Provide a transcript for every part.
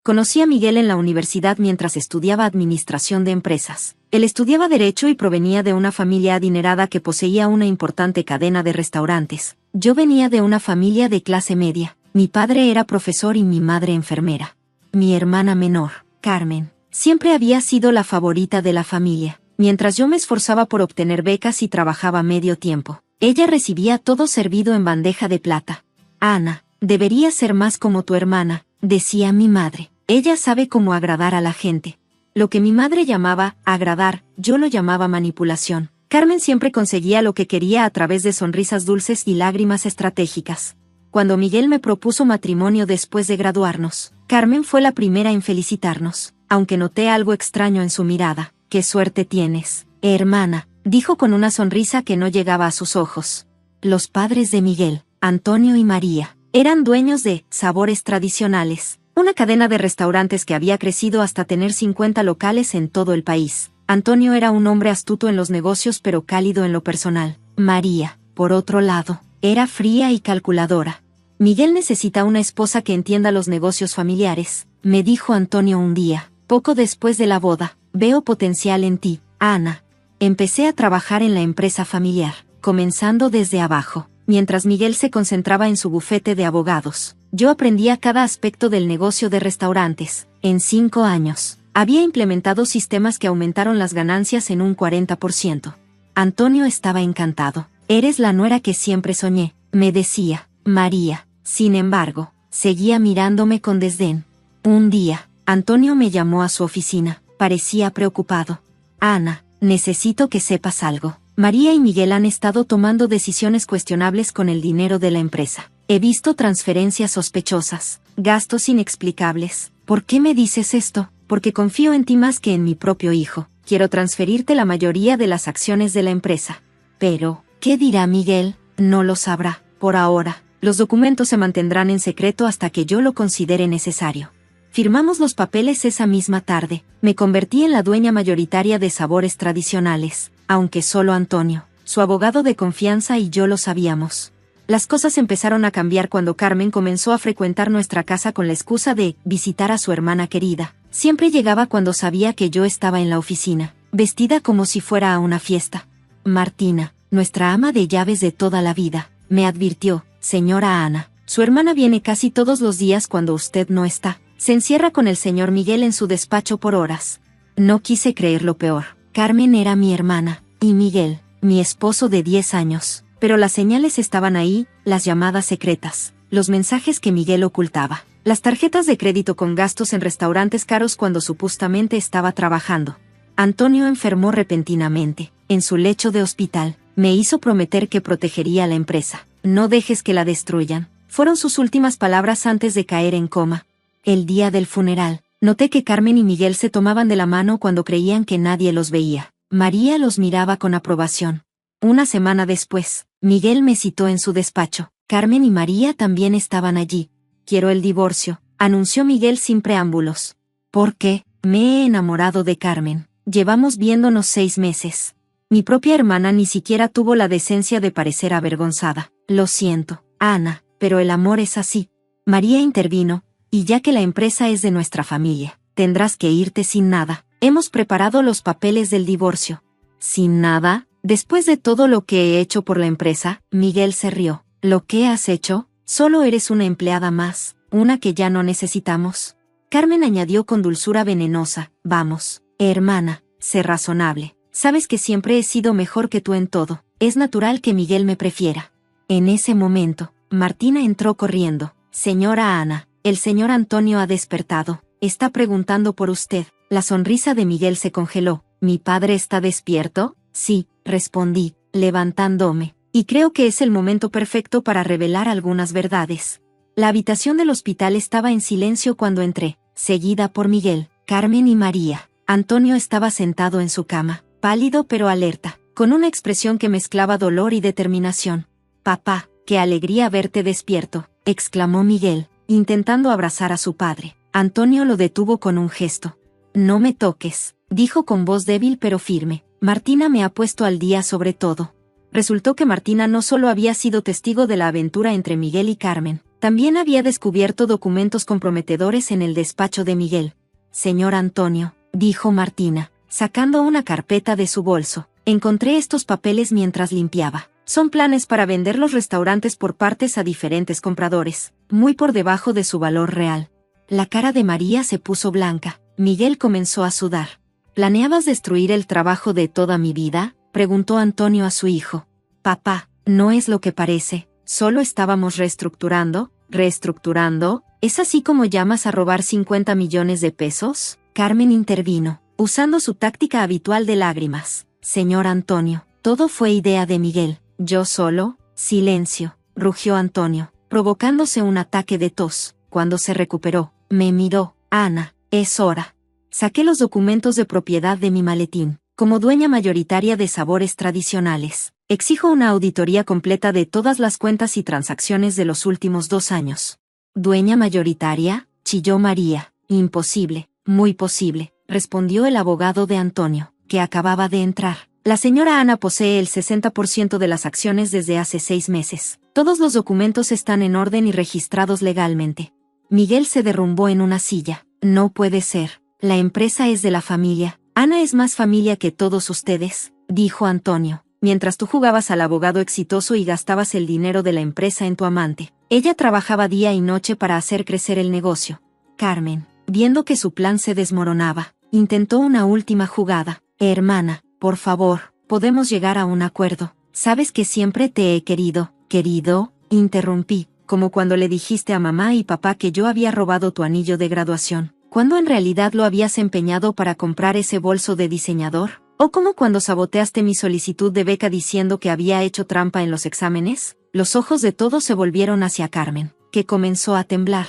Conocí a Miguel en la universidad mientras estudiaba administración de empresas. Él estudiaba Derecho y provenía de una familia adinerada que poseía una importante cadena de restaurantes. Yo venía de una familia de clase media. Mi padre era profesor y mi madre enfermera. Mi hermana menor, Carmen, siempre había sido la favorita de la familia. Mientras yo me esforzaba por obtener becas y trabajaba medio tiempo, ella recibía todo servido en bandeja de plata. Ana, deberías ser más como tu hermana, decía mi madre. Ella sabe cómo agradar a la gente. Lo que mi madre llamaba agradar, yo lo llamaba manipulación. Carmen siempre conseguía lo que quería a través de sonrisas dulces y lágrimas estratégicas. Cuando Miguel me propuso matrimonio después de graduarnos, Carmen fue la primera en felicitarnos, aunque noté algo extraño en su mirada. «¡Qué suerte tienes, hermana!», dijo con una sonrisa que no llegaba a sus ojos. Los padres de Miguel, Antonio y María, eran dueños de Sabores Tradicionales, una cadena de restaurantes que había crecido hasta tener 50 locales en todo el país. Antonio era un hombre astuto en los negocios pero cálido en lo personal. María, por otro lado, era fría y calculadora. Miguel necesita una esposa que entienda los negocios familiares, me dijo Antonio un día, poco después de la boda. Veo potencial en ti, Ana. Empecé a trabajar en la empresa familiar, comenzando desde abajo. Mientras Miguel se concentraba en su bufete de abogados, yo aprendía cada aspecto del negocio de restaurantes. En 5 años, había implementado sistemas que aumentaron las ganancias en un 40%. Antonio estaba encantado. «Eres la nuera que siempre soñé», me decía. María, sin embargo, seguía mirándome con desdén. Un día, Antonio me llamó a su oficina. Parecía preocupado. «Ana, necesito que sepas algo. María y Miguel han estado tomando decisiones cuestionables con el dinero de la empresa. He visto transferencias sospechosas, gastos inexplicables. ¿Por qué me dices esto? Porque confío en ti más que en mi propio hijo. Quiero transferirte la mayoría de las acciones de la empresa». «Pero, ¿qué dirá Miguel?». «No lo sabrá, por ahora. Los documentos se mantendrán en secreto hasta que yo lo considere necesario». Firmamos los papeles esa misma tarde. Me convertí en la dueña mayoritaria de Sabores Tradicionales, aunque solo Antonio, su abogado de confianza y yo lo sabíamos. Las cosas empezaron a cambiar cuando Carmen comenzó a frecuentar nuestra casa con la excusa de visitar a su hermana querida. Siempre llegaba cuando sabía que yo estaba en la oficina, vestida como si fuera a una fiesta. «Martina, nuestra ama de llaves de toda la vida», me advirtió. «Señora Ana, su hermana viene casi todos los días cuando usted no está. Se encierra con el señor Miguel en su despacho por horas». No quise creer lo peor. Carmen era mi hermana, y Miguel, mi esposo de 10 años. Pero las señales estaban ahí, las llamadas secretas, los mensajes que Miguel ocultaba, las tarjetas de crédito con gastos en restaurantes caros cuando supuestamente estaba trabajando. Antonio enfermó repentinamente, en su lecho de hospital. Me hizo prometer que protegería la empresa. «No dejes que la destruyan», fueron sus últimas palabras antes de caer en coma. El día del funeral, noté que Carmen y Miguel se tomaban de la mano cuando creían que nadie los veía. María los miraba con aprobación. Una semana después, Miguel me citó en su despacho. Carmen y María también estaban allí. «Quiero el divorcio», anunció Miguel sin preámbulos. «¿Por qué?». «Me he enamorado de Carmen. Llevamos viéndonos 6 meses». Mi propia hermana ni siquiera tuvo la decencia de parecer avergonzada. «Lo siento, Ana, pero el amor es así». María intervino. «Y ya que la empresa es de nuestra familia, tendrás que irte sin nada. Hemos preparado los papeles del divorcio». «¿Sin nada? Después de todo lo que he hecho por la empresa», Miguel se rió. «¿Lo que has hecho? Solo eres una empleada más, una que ya no necesitamos». Carmen añadió con dulzura venenosa. «Vamos, hermana, sé razonable. Sabes que siempre he sido mejor que tú en todo. Es natural que Miguel me prefiera». En ese momento, Martina entró corriendo. «Señora Ana, el señor Antonio ha despertado. Está preguntando por usted». La sonrisa de Miguel se congeló. «¿Mi padre está despierto?». «Sí», respondí, levantándome. «Y creo que es el momento perfecto para revelar algunas verdades». La habitación del hospital estaba en silencio cuando entré, seguida por Miguel, Carmen y María. Antonio estaba sentado en su cama, pálido pero alerta, con una expresión que mezclaba dolor y determinación. «Papá, qué alegría verte despierto», exclamó Miguel, intentando abrazar a su padre. Antonio lo detuvo con un gesto. «No me toques», dijo con voz débil pero firme. «Martina me ha puesto al día sobre todo». Resultó que Martina no solo había sido testigo de la aventura entre Miguel y Carmen, También había descubierto documentos comprometedores en el despacho de Miguel. Señor Antonio, dijo Martina, sacando una carpeta de su bolso. Encontré estos papeles mientras limpiaba. Son planes para vender los restaurantes por partes a diferentes compradores, muy por debajo de su valor real. La cara de María se puso blanca. Miguel comenzó a sudar. ¿Planeabas destruir el trabajo de toda mi vida?, preguntó Antonio a su hijo. Papá, no es lo que parece, solo estábamos reestructurando. ¿Reestructurando? ¿Es así como llamas a robar 50 millones de pesos? Carmen intervino, usando su táctica habitual de lágrimas. Señor Antonio, todo fue idea de Miguel. ¿Yo solo? Silencio, rugió Antonio, provocándose un ataque de tos. Cuando se recuperó, me miró. Ana, es hora. Saqué los documentos de propiedad de mi maletín. Como dueña mayoritaria de Sabores Tradicionales, exijo una auditoría completa de todas las cuentas y transacciones de los últimos 2 años. ¿Dueña mayoritaria?, chilló María. Imposible, muy posible, respondió el abogado de Antonio, que acababa de entrar. La señora Ana posee el 60% de las acciones desde hace 6 meses. Todos los documentos están en orden y registrados legalmente. Miguel se derrumbó en una silla. No puede ser. La empresa es de la familia. Ana es más familia que todos ustedes, dijo Antonio, mientras tú jugabas al abogado exitoso y gastabas el dinero de la empresa en tu amante. Ella trabajaba día y noche para hacer crecer el negocio. Carmen, viendo que su plan se desmoronaba, intentó una última jugada. Hermana, por favor, podemos llegar a un acuerdo. Sabes que siempre te he querido. ¿Querido? Interrumpí, como cuando le dijiste a mamá y papá que yo había robado tu anillo de graduación. ¿Cuándo en realidad lo habías empeñado para comprar ese bolso de diseñador? ¿O como cuando saboteaste mi solicitud de beca diciendo que había hecho trampa en los exámenes? Los ojos de todos se volvieron hacia Carmen, que comenzó a temblar.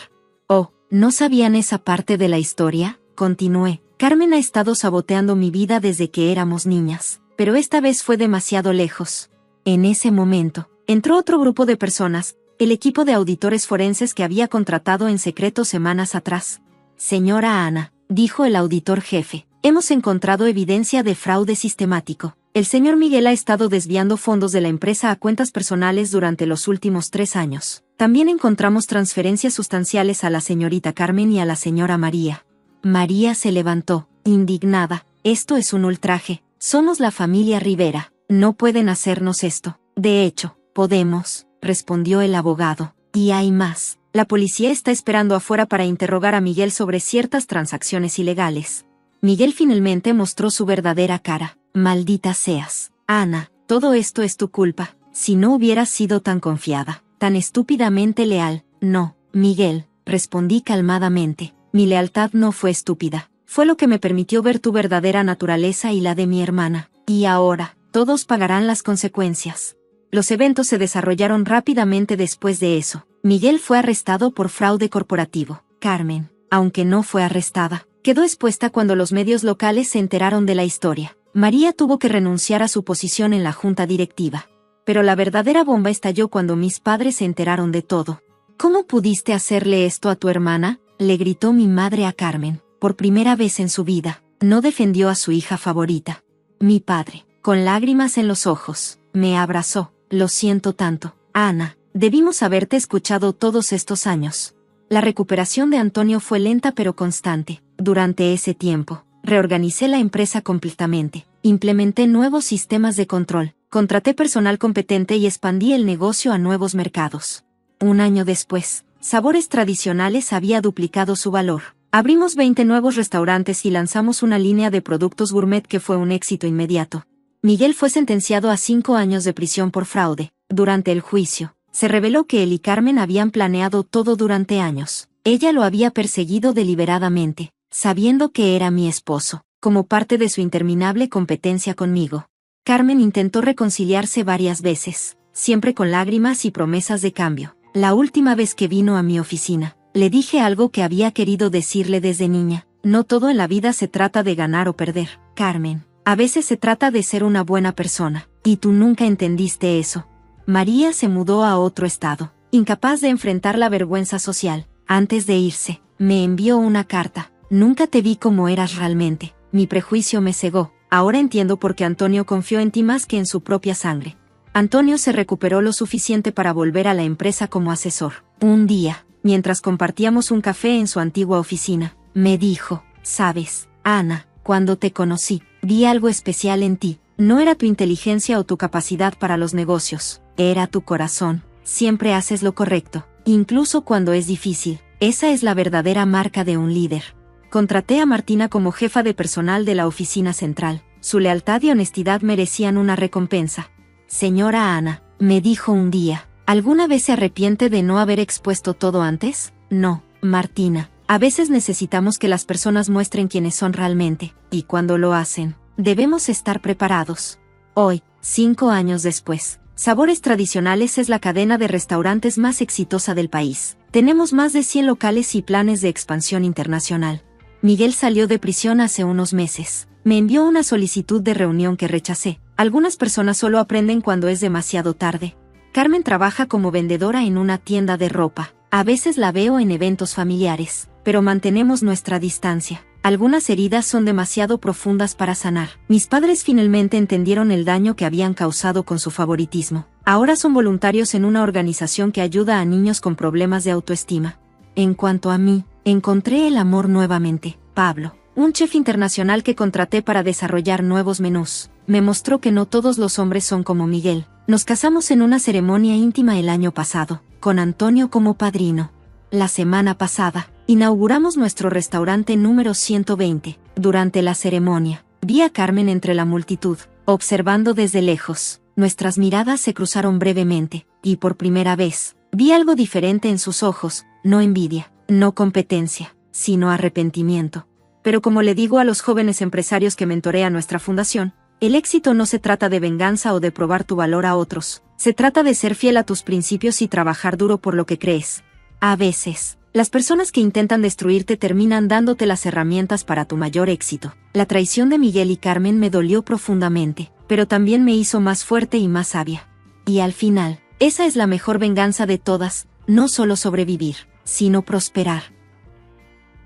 Oh, ¿no sabían esa parte de la historia? Continué. Carmen ha estado saboteando mi vida desde que éramos niñas, pero esta vez fue demasiado lejos. En ese momento, entró otro grupo de personas, el equipo de auditores forenses que había contratado en secreto semanas atrás. Señora Ana, dijo el auditor jefe, hemos encontrado evidencia de fraude sistemático. El señor Miguel ha estado desviando fondos de la empresa a cuentas personales durante los últimos 3 años. También encontramos transferencias sustanciales a la señorita Carmen y a la señora María. María se levantó, indignada. Esto es un ultraje. Somos la familia Rivera. No pueden hacernos esto. De hecho, podemos, respondió el abogado. Y hay más. La policía está esperando afuera para interrogar a Miguel sobre ciertas transacciones ilegales. Miguel finalmente mostró su verdadera cara. Maldita seas, Ana, todo esto es tu culpa. Si no hubieras sido tan confiada, tan estúpidamente leal. No, Miguel, respondí calmadamente. Mi lealtad no fue estúpida. Fue lo que me permitió ver tu verdadera naturaleza y la de mi hermana. Y ahora, todos pagarán las consecuencias. Los eventos se desarrollaron rápidamente después de eso. Miguel fue arrestado por fraude corporativo. Carmen, aunque no fue arrestada, quedó expuesta cuando los medios locales se enteraron de la historia. María tuvo que renunciar a su posición en la junta directiva. Pero la verdadera bomba estalló cuando mis padres se enteraron de todo. ¿Cómo pudiste hacerle esto a tu hermana?, le gritó mi madre a Carmen. Por primera vez en su vida, no defendió a su hija favorita. Mi padre, con lágrimas en los ojos, me abrazó. Lo siento tanto, Ana. Debimos haberte escuchado todos estos años. La recuperación de Antonio fue lenta pero constante. Durante ese tiempo, reorganicé la empresa completamente. Implementé nuevos sistemas de control, contraté personal competente y expandí el negocio a nuevos mercados. 1 año después, Sabores Tradicionales había duplicado su valor. Abrimos 20 nuevos restaurantes y lanzamos una línea de productos gourmet que fue un éxito inmediato. Miguel fue sentenciado a 5 años de prisión por fraude. Durante el juicio, se reveló que él y Carmen habían planeado todo durante años. Ella lo había perseguido deliberadamente, sabiendo que era mi esposo, como parte de su interminable competencia conmigo. Carmen intentó reconciliarse varias veces, siempre con lágrimas y promesas de cambio. La última vez que vino a mi oficina, le dije algo que había querido decirle desde niña. No todo en la vida se trata de ganar o perder, Carmen. A veces se trata de ser una buena persona, y tú nunca entendiste eso. María se mudó a otro estado, incapaz de enfrentar la vergüenza social. Antes de irse, me envió una carta. Nunca te vi como eras realmente. Mi prejuicio me cegó. Ahora entiendo por qué Antonio confió en ti más que en su propia sangre. Antonio se recuperó lo suficiente para volver a la empresa como asesor. Un día, mientras compartíamos un café en su antigua oficina, me dijo: «Sabes, Ana, cuando te conocí, vi algo especial en ti. No era tu inteligencia o tu capacidad para los negocios, era tu corazón. Siempre haces lo correcto, incluso cuando es difícil. Esa es la verdadera marca de un líder». Contraté a Martina como jefa de personal de la oficina central. Su lealtad y honestidad merecían una recompensa. «Señora Ana», me dijo un día, ¿alguna vez se arrepiente de no haber expuesto todo antes? No, Martina. A veces necesitamos que las personas muestren quiénes son realmente, y cuando lo hacen, debemos estar preparados. Hoy, 5 años después, Sabores Tradicionales es la cadena de restaurantes más exitosa del país. Tenemos más de 100 locales y planes de expansión internacional. Miguel salió de prisión hace unos meses. Me envió una solicitud de reunión que rechacé. Algunas personas solo aprenden cuando es demasiado tarde. Carmen trabaja como vendedora en una tienda de ropa. A veces la veo en eventos familiares, pero mantenemos nuestra distancia. Algunas heridas son demasiado profundas para sanar. Mis padres finalmente entendieron el daño que habían causado con su favoritismo. Ahora son voluntarios en una organización que ayuda a niños con problemas de autoestima. En cuanto a mí, encontré el amor nuevamente. Pablo, un chef internacional que contraté para desarrollar nuevos menús, me mostró que no todos los hombres son como Miguel. Nos casamos en una ceremonia íntima el año pasado, con Antonio como padrino. La semana pasada, inauguramos nuestro restaurante número 120. Durante la ceremonia, vi a Carmen entre la multitud, observando desde lejos. Nuestras miradas se cruzaron brevemente, y por primera vez, vi algo diferente en sus ojos, no envidia, no competencia, sino arrepentimiento. Pero como le digo a los jóvenes empresarios que mentorea nuestra fundación, el éxito no se trata de venganza o de probar tu valor a otros, se trata de ser fiel a tus principios y trabajar duro por lo que crees. A veces, las personas que intentan destruirte terminan dándote las herramientas para tu mayor éxito. La traición de Miguel y Carmen me dolió profundamente, pero también me hizo más fuerte y más sabia. Y al final, esa es la mejor venganza de todas, no solo sobrevivir, sino prosperar.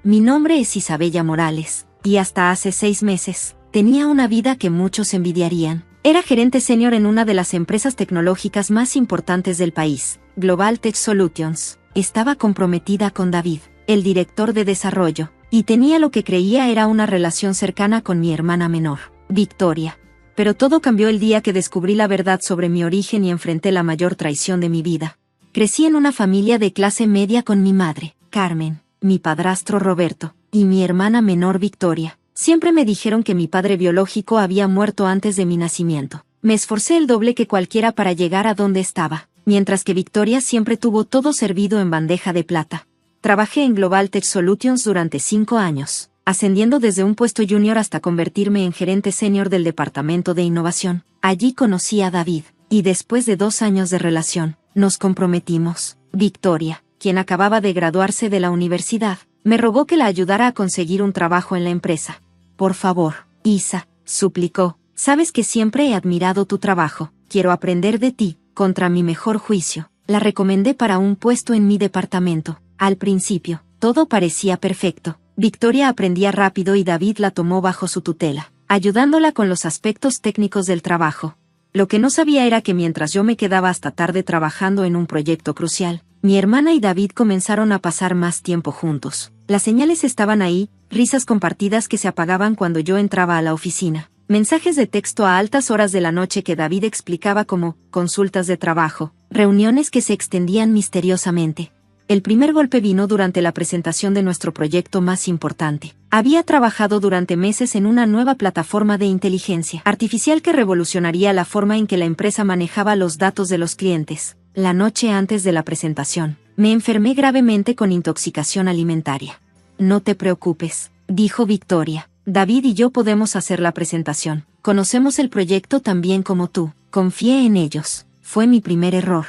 Mi nombre es Isabella Morales, y hasta hace 6 meses, tenía una vida que muchos envidiarían. Era gerente senior en una de las empresas tecnológicas más importantes del país, Global Tech Solutions. Estaba comprometida con David, el director de desarrollo, y tenía lo que creía era una relación cercana con mi hermana menor, Victoria. Pero todo cambió el día que descubrí la verdad sobre mi origen y enfrenté la mayor traición de mi vida. Crecí en una familia de clase media con mi madre, Carmen, mi padrastro Roberto, y mi hermana menor Victoria. Siempre me dijeron que mi padre biológico había muerto antes de mi nacimiento. Me esforcé el doble que cualquiera para llegar a donde estaba, mientras que Victoria siempre tuvo todo servido en bandeja de plata. Trabajé en Global Tech Solutions durante 5 años, ascendiendo desde un puesto junior hasta convertirme en gerente senior del departamento de innovación. Allí conocí a David, y después de 2 años de relación, nos comprometimos. Victoria, quien acababa de graduarse de la universidad, me rogó que la ayudara a conseguir un trabajo en la empresa. Por favor, Isa, suplicó, sabes que siempre he admirado tu trabajo, quiero aprender de ti, contra mi mejor juicio. La recomendé para un puesto en mi departamento. Al principio, todo parecía perfecto. Victoria aprendía rápido y David la tomó bajo su tutela, ayudándola con los aspectos técnicos del trabajo. Lo que no sabía era que mientras yo me quedaba hasta tarde trabajando en un proyecto crucial, mi hermana y David comenzaron a pasar más tiempo juntos. Las señales estaban ahí, risas compartidas que se apagaban cuando yo entraba a la oficina, mensajes de texto a altas horas de la noche que David explicaba como consultas de trabajo, reuniones que se extendían misteriosamente. El primer golpe vino durante la presentación de nuestro proyecto más importante. Había trabajado durante meses en una nueva plataforma de inteligencia artificial que revolucionaría la forma en que la empresa manejaba los datos de los clientes. La noche antes de la presentación, me enfermé gravemente con intoxicación alimentaria. No te preocupes, dijo Victoria. David y yo podemos hacer la presentación. Conocemos el proyecto tan bien como tú. Confié en ellos. Fue mi primer error.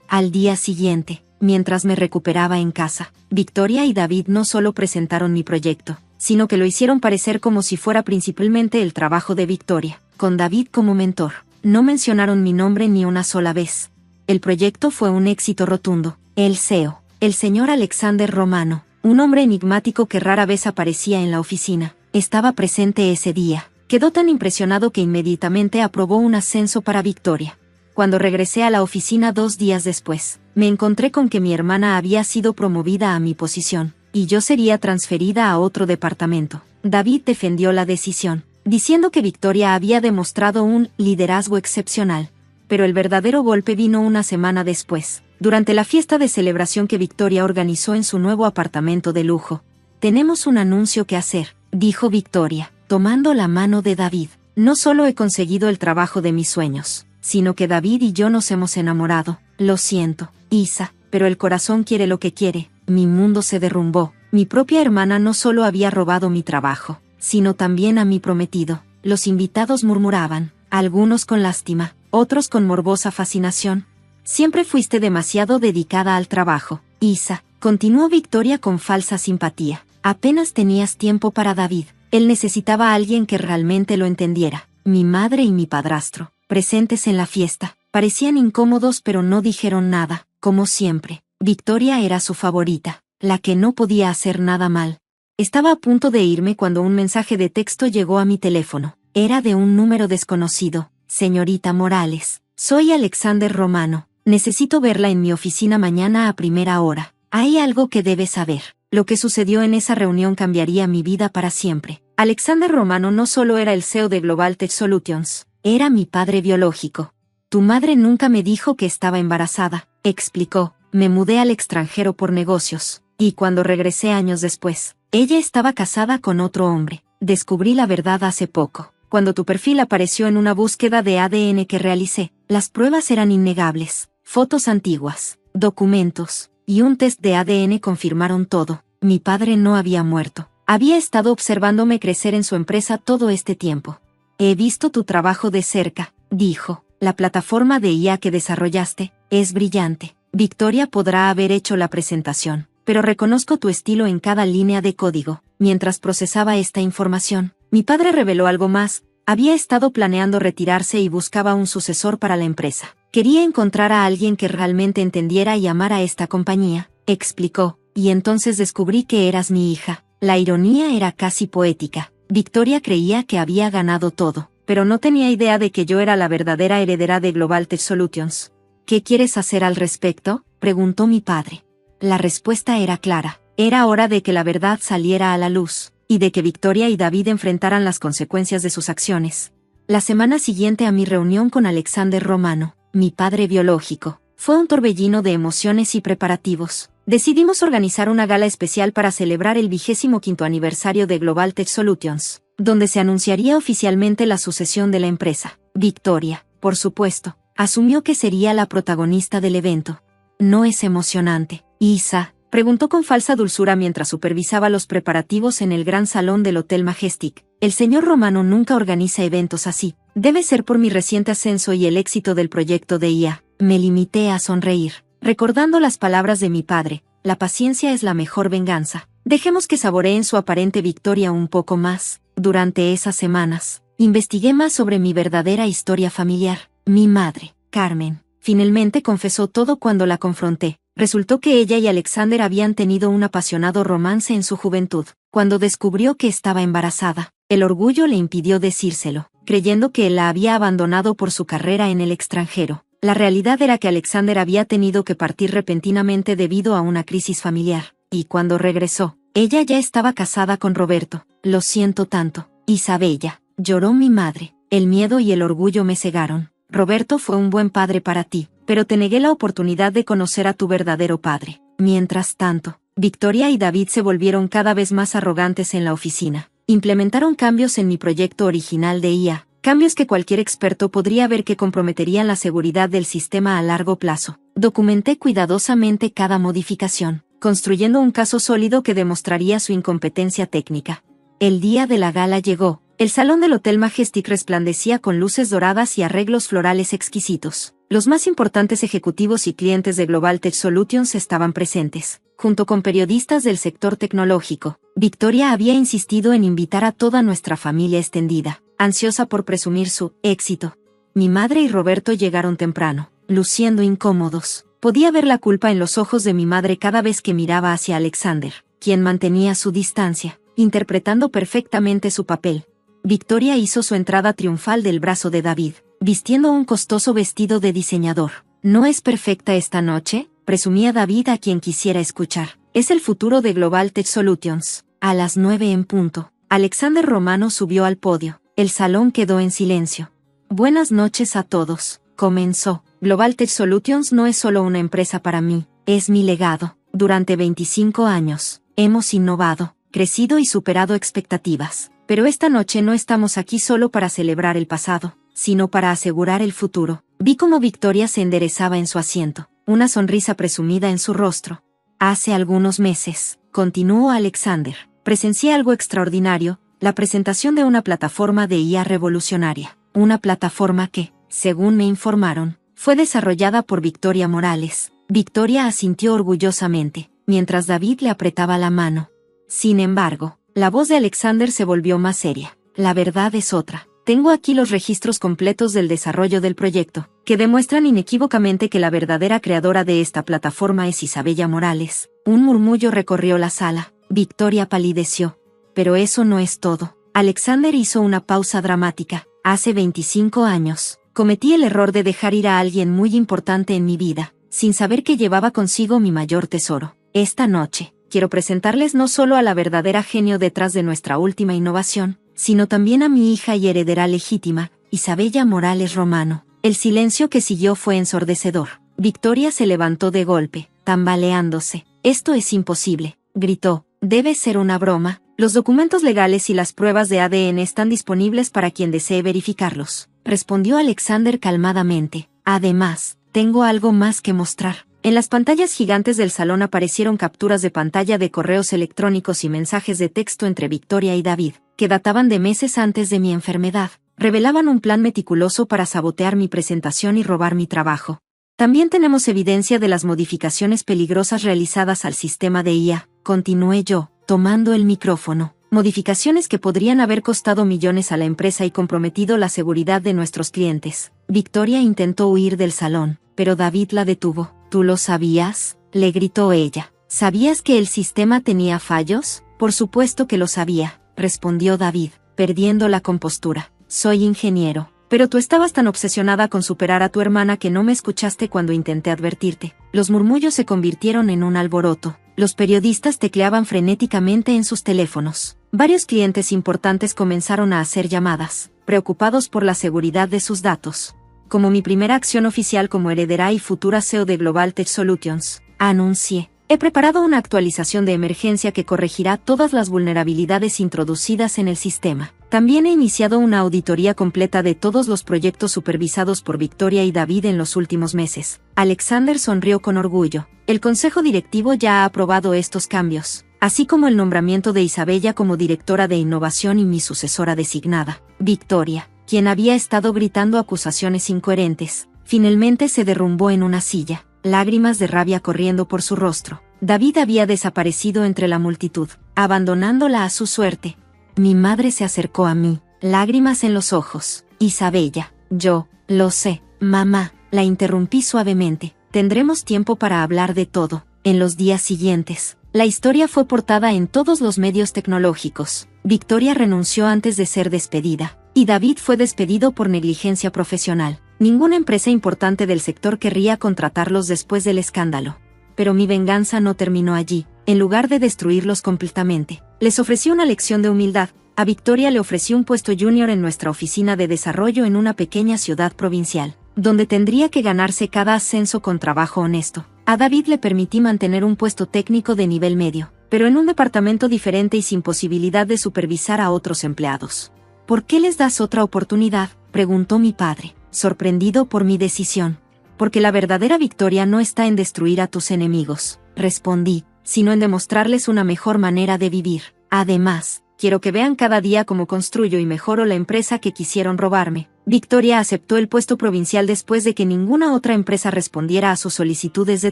Al día siguiente, mientras me recuperaba en casa, Victoria y David no solo presentaron mi proyecto, sino que lo hicieron parecer como si fuera principalmente el trabajo de Victoria, con David como mentor. No mencionaron mi nombre ni una sola vez. El proyecto fue un éxito rotundo. El CEO, el señor Alexander Romano, un hombre enigmático que rara vez aparecía en la oficina, estaba presente ese día. Quedó tan impresionado que inmediatamente aprobó un ascenso para Victoria. Cuando regresé a la oficina 2 días después, me encontré con que mi hermana había sido promovida a mi posición, y yo sería transferida a otro departamento. David defendió la decisión, diciendo que Victoria había demostrado un liderazgo excepcional. Pero el verdadero golpe vino una semana después, durante la fiesta de celebración que Victoria organizó en su nuevo apartamento de lujo. «Tenemos un anuncio que hacer», dijo Victoria, tomando la mano de David. «No solo he conseguido el trabajo de mis sueños, sino que David y yo nos hemos enamorado. Lo siento, Isa, pero el corazón quiere lo que quiere». Mi mundo se derrumbó. Mi propia hermana no solo había robado mi trabajo, sino también a mi prometido. Los invitados murmuraban, algunos con lástima, otros con morbosa fascinación. «Siempre fuiste demasiado dedicada al trabajo, Isa», continuó Victoria con falsa simpatía. «Apenas tenías tiempo para David. Él necesitaba a alguien que realmente lo entendiera». Mi madre y mi padrastro, presentes en la fiesta, parecían incómodos pero no dijeron nada, como siempre. Victoria era su favorita, la que no podía hacer nada mal. Estaba a punto de irme cuando un mensaje de texto llegó a mi teléfono. Era de un número desconocido. «Señorita Morales, soy Alexander Romano. Necesito verla en mi oficina mañana a primera hora. Hay algo que debe saber. Lo que sucedió en esa reunión cambiaría mi vida para siempre». Alexander Romano no solo era el CEO de Global Tech Solutions, era mi padre biológico. «Tu madre nunca me dijo que estaba embarazada», explicó. «Me mudé al extranjero por negocios, y cuando regresé años después, ella estaba casada con otro hombre. Descubrí la verdad hace poco. Cuando tu perfil apareció en una búsqueda de ADN que realicé, las pruebas eran innegables. Fotos antiguas, documentos, y un test de ADN confirmaron todo. Mi padre no había muerto. Había estado observándome crecer en su empresa todo este tiempo. He visto tu trabajo de cerca», dijo. «La plataforma de IA que desarrollaste es brillante. Victoria podrá haber hecho la presentación, pero reconozco tu estilo en cada línea de código». Mientras procesaba esta información, mi padre reveló algo más. Había estado planeando retirarse y buscaba un sucesor para la empresa. «Quería encontrar a alguien que realmente entendiera y amara esta compañía», explicó. «Y entonces descubrí que eras mi hija». La ironía era casi poética. Victoria creía que había ganado todo, pero no tenía idea de que yo era la verdadera heredera de Global Tech Solutions. «¿Qué quieres hacer al respecto?», preguntó mi padre. La respuesta era clara. Era hora de que la verdad saliera a la luz, y de que Victoria y David enfrentaran las consecuencias de sus acciones. La semana siguiente a mi reunión con Alexander Romano, mi padre biológico, fue un torbellino de emociones y preparativos. Decidimos organizar una gala especial para celebrar el 25º aniversario de Global Tech Solutions, donde se anunciaría oficialmente la sucesión de la empresa. Victoria, por supuesto, asumió que sería la protagonista del evento. «¿No es emocionante, Isa?», preguntó con falsa dulzura mientras supervisaba los preparativos en el gran salón del Hotel Majestic. «El señor Romano nunca organiza eventos así. Debe ser por mi reciente ascenso y el éxito del proyecto de IA». Me limité a sonreír, recordando las palabras de mi padre: «La paciencia es la mejor venganza». Dejemos que saboreen su aparente victoria un poco más. Durante esas semanas, investigué más sobre mi verdadera historia familiar. Mi madre, Carmen, finalmente confesó todo cuando la confronté. Resultó que ella y Alexander habían tenido un apasionado romance en su juventud. Cuando descubrió que estaba embarazada, el orgullo le impidió decírselo, creyendo que él la había abandonado por su carrera en el extranjero. La realidad era que Alexander había tenido que partir repentinamente debido a una crisis familiar, y cuando regresó, ella ya estaba casada con Roberto. «Lo siento tanto, Isabella», lloró mi madre. «El miedo y el orgullo me cegaron. Roberto fue un buen padre para ti, pero te negué la oportunidad de conocer a tu verdadero padre». Mientras tanto, Victoria y David se volvieron cada vez más arrogantes en la oficina. Implementaron cambios en mi proyecto original de IA, cambios que cualquier experto podría ver que comprometerían la seguridad del sistema a largo plazo. Documenté cuidadosamente cada modificación, construyendo un caso sólido que demostraría su incompetencia técnica. El día de la gala llegó. El salón del Hotel Majestic resplandecía con luces doradas y arreglos florales exquisitos. Los más importantes ejecutivos y clientes de Global Tech Solutions estaban presentes, junto con periodistas del sector tecnológico. Victoria había insistido en invitar a toda nuestra familia extendida, ansiosa por presumir su éxito. Mi madre y Roberto llegaron temprano, luciendo incómodos. Podía ver la culpa en los ojos de mi madre cada vez que miraba hacia Alexander, quien mantenía su distancia, interpretando perfectamente su papel. Victoria hizo su entrada triunfal del brazo de David, vistiendo un costoso vestido de diseñador. ¿No es perfecta esta noche?, presumía David a quien quisiera escuchar. Es el futuro de Global Tech Solutions. A las 9 en punto, Alexander Romano subió al podio. El salón quedó en silencio. Buenas noches a todos, comenzó. Global Tech Solutions no es solo una empresa para mí, es mi legado. Durante 25 años, hemos innovado, crecido y superado expectativas. Pero esta noche no estamos aquí solo para celebrar el pasado, sino para asegurar el futuro. Vi cómo Victoria se enderezaba en su asiento, una sonrisa presumida en su rostro. Hace algunos meses, continuó Alexander, presencié algo extraordinario, la presentación de una plataforma de IA revolucionaria. Una plataforma que, según me informaron, fue desarrollada por Victoria Morales. Victoria asintió orgullosamente, mientras David le apretaba la mano. Sin embargo, la voz de Alexander se volvió más seria. La verdad es otra. Tengo aquí los registros completos del desarrollo del proyecto, que demuestran inequívocamente que la verdadera creadora de esta plataforma es Isabella Morales. Un murmullo recorrió la sala. Victoria palideció. Pero eso no es todo. Alexander hizo una pausa dramática. Hace 25 años, cometí el error de dejar ir a alguien muy importante en mi vida, sin saber que llevaba consigo mi mayor tesoro. Esta noche, quiero presentarles no solo a la verdadera genio detrás de nuestra última innovación, sino también a mi hija y heredera legítima, Isabella Morales Romano. El silencio que siguió fue ensordecedor. Victoria se levantó de golpe, tambaleándose. Esto es imposible, gritó. Debe ser una broma. Los documentos legales y las pruebas de ADN están disponibles para quien desee verificarlos, respondió Alexander calmadamente. Además, tengo algo más que mostrar. En las pantallas gigantes del salón aparecieron capturas de pantalla de correos electrónicos y mensajes de texto entre Victoria y David, que databan de meses antes de mi enfermedad. Revelaban un plan meticuloso para sabotear mi presentación y robar mi trabajo. También tenemos evidencia de las modificaciones peligrosas realizadas al sistema de IA, continué yo, tomando el micrófono. Modificaciones que podrían haber costado millones a la empresa y comprometido la seguridad de nuestros clientes. Victoria intentó huir del salón, pero David la detuvo. ¿Tú lo sabías?, le gritó ella. ¿Sabías que el sistema tenía fallos? Por supuesto que lo sabía, respondió David, perdiendo la compostura. Soy ingeniero. Pero tú estabas tan obsesionada con superar a tu hermana que no me escuchaste cuando intenté advertirte. Los murmullos se convirtieron en un alboroto. Los periodistas tecleaban frenéticamente en sus teléfonos. Varios clientes importantes comenzaron a hacer llamadas, preocupados por la seguridad de sus datos. Como mi primera acción oficial como heredera y futura CEO de Global Tech Solutions, anuncié: he preparado una actualización de emergencia que corregirá todas las vulnerabilidades introducidas en el sistema. También he iniciado una auditoría completa de todos los proyectos supervisados por Victoria y David en los últimos meses. Alexander sonrió con orgullo. El Consejo Directivo ya ha aprobado estos cambios, así como el nombramiento de Isabella como directora de innovación y mi sucesora designada. Victoria, quien había estado gritando acusaciones incoherentes, finalmente se derrumbó en una silla, lágrimas de rabia corriendo por su rostro. David había desaparecido entre la multitud, abandonándola a su suerte. Mi madre se acercó a mí, lágrimas en los ojos. Isabella, yo, lo sé, mamá, la interrumpí suavemente. Tendremos tiempo para hablar de todo. En los días siguientes, la historia fue portada en todos los medios tecnológicos. Victoria renunció antes de ser despedida, y David fue despedido por negligencia profesional. Ninguna empresa importante del sector querría contratarlos después del escándalo. Pero mi venganza no terminó allí. En lugar de destruirlos completamente, les ofrecí una lección de humildad. A Victoria le ofrecí un puesto junior en nuestra oficina de desarrollo en una pequeña ciudad provincial, donde tendría que ganarse cada ascenso con trabajo honesto. A David le permití mantener un puesto técnico de nivel medio, pero en un departamento diferente y sin posibilidad de supervisar a otros empleados. ¿Por qué les das otra oportunidad?, preguntó mi padre, sorprendido por mi decisión. Porque la verdadera victoria no está en destruir a tus enemigos, respondí, sino en demostrarles una mejor manera de vivir. Además, quiero que vean cada día cómo construyo y mejoro la empresa que quisieron robarme. Victoria aceptó el puesto provincial después de que ninguna otra empresa respondiera a sus solicitudes de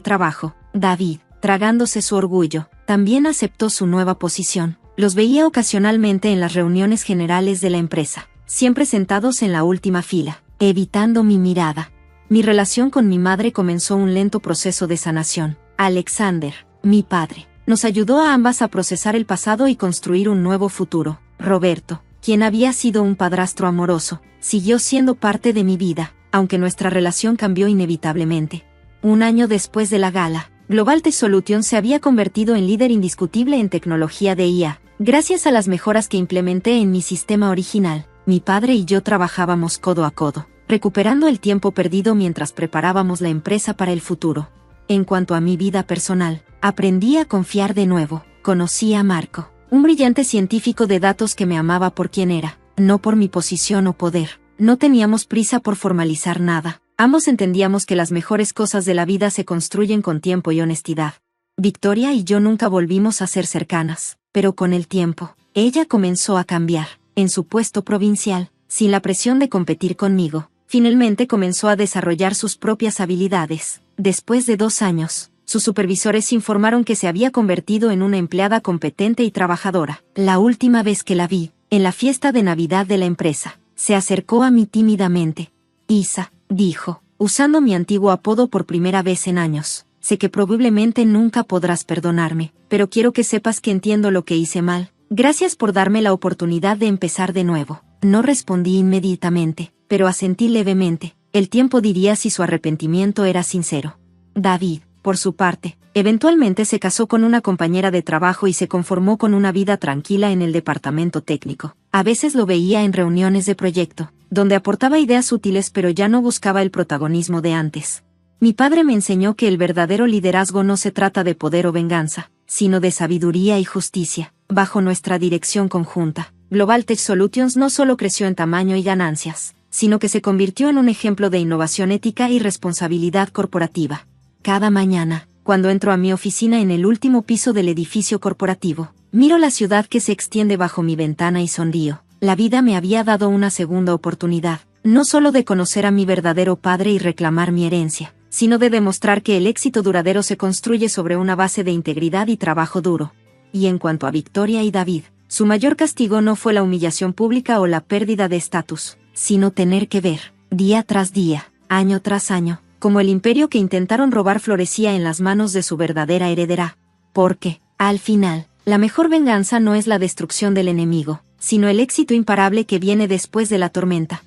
trabajo. David, tragándose su orgullo, también aceptó su nueva posición. Los veía ocasionalmente en las reuniones generales de la empresa, siempre sentados en la última fila, evitando mi mirada. Mi relación con mi madre comenzó un lento proceso de sanación. Alexander, mi padre, nos ayudó a ambas a procesar el pasado y construir un nuevo futuro. Roberto, quien había sido un padrastro amoroso, siguió siendo parte de mi vida, aunque nuestra relación cambió inevitablemente. Un año después de la gala, Global Tech Solutions se había convertido en líder indiscutible en tecnología de IA. Gracias a las mejoras que implementé en mi sistema original, mi padre y yo trabajábamos codo a codo, recuperando el tiempo perdido mientras preparábamos la empresa para el futuro. En cuanto a mi vida personal, aprendí a confiar de nuevo. Conocí a Marco, un brillante científico de datos que me amaba por quien era, no por mi posición o poder. No teníamos prisa por formalizar nada. Ambos entendíamos que las mejores cosas de la vida se construyen con tiempo y honestidad. Victoria y yo nunca volvimos a ser cercanas, pero con el tiempo, ella comenzó a cambiar. En su puesto provincial, sin la presión de competir conmigo, finalmente comenzó a desarrollar sus propias habilidades. Después de 2 años, sus supervisores informaron que se había convertido en una empleada competente y trabajadora. La última vez que la vi, en la fiesta de Navidad de la empresa, se acercó a mí tímidamente. Isa, dijo, usando mi antiguo apodo por primera vez en años. Sé que probablemente nunca podrás perdonarme, pero quiero que sepas que entiendo lo que hice mal. Gracias por darme la oportunidad de empezar de nuevo. No respondí inmediatamente, pero asentí levemente. El tiempo diría si su arrepentimiento era sincero. David, por su parte, eventualmente se casó con una compañera de trabajo y se conformó con una vida tranquila en el departamento técnico. A veces lo veía en reuniones de proyecto, donde aportaba ideas útiles pero ya no buscaba el protagonismo de antes. Mi padre me enseñó que el verdadero liderazgo no se trata de poder o venganza, sino de sabiduría y justicia. Bajo nuestra dirección conjunta, Global Tech Solutions no solo creció en tamaño y ganancias, sino que se convirtió en un ejemplo de innovación ética y responsabilidad corporativa. Cada mañana, cuando entro a mi oficina en el último piso del edificio corporativo, miro la ciudad que se extiende bajo mi ventana y sonrío. La vida me había dado una segunda oportunidad, no solo de conocer a mi verdadero padre y reclamar mi herencia, sino de demostrar que el éxito duradero se construye sobre una base de integridad y trabajo duro. Y en cuanto a Victoria y David, su mayor castigo no fue la humillación pública o la pérdida de estatus, sino tener que ver, día tras día, año tras año, como el imperio que intentaron robar florecía en las manos de su verdadera heredera. Porque, al final, la mejor venganza no es la destrucción del enemigo, sino el éxito imparable que viene después de la tormenta.